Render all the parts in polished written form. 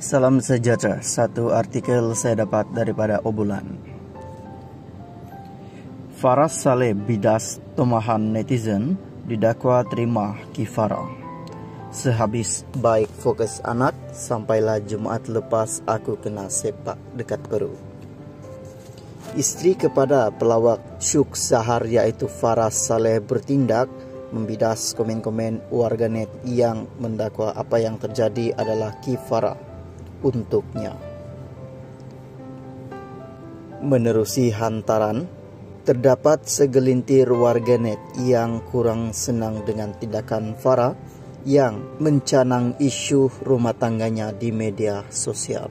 Salam sejahtera, satu artikel saya dapat daripada Obbolan. Farah Saleh bidas tomahan netizen didakwa terima kifara. Sehabis baik fokus anak, sampailah Jumaat lepas aku kena sepak dekat perut. Isteri kepada pelawak Syuk Sahar iaitu Farah Saleh bertindak membidas komen-komen warganet yang mendakwa apa yang terjadi adalah kifara untuknya. Menerusi hantaran, terdapat segelintir warganet yang kurang senang dengan tindakan Farah yang mencanang isu rumah tangganya di media sosial.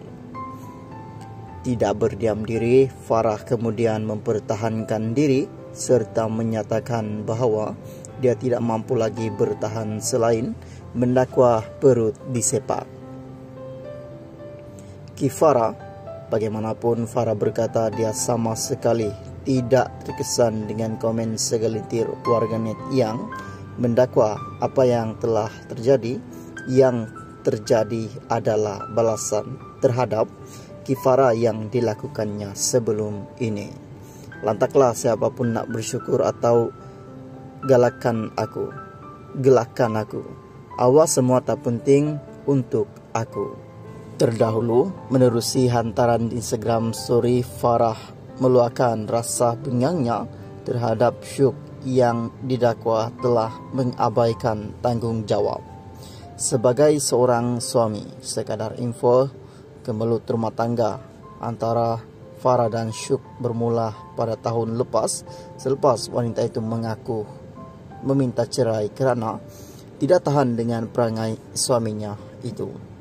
Tidak berdiam diri, Farah kemudian mempertahankan diri serta menyatakan bahawa dia tidak mampu lagi bertahan selain mendakwa perut disepak. Kifara, bagaimanapun Farah berkata dia sama sekali tidak terkesan dengan komen segelintir warganet yang mendakwa apa yang telah terjadi. Yang terjadi adalah balasan terhadap kifara yang dilakukannya sebelum ini. Lantaklah siapapun nak bersyukur atau gelakan aku. Awas semua tak penting untuk aku. Terdahulu, menerusi hantaran di Instagram story, Farah meluahkan rasa bingangnya terhadap Syuk yang didakwa telah mengabaikan tanggungjawab. Sebagai seorang suami, sekadar info, kemelut rumah tangga antara Farah dan Syuk bermula pada tahun lepas selepas wanita itu mengaku meminta cerai kerana tidak tahan dengan perangai suaminya itu.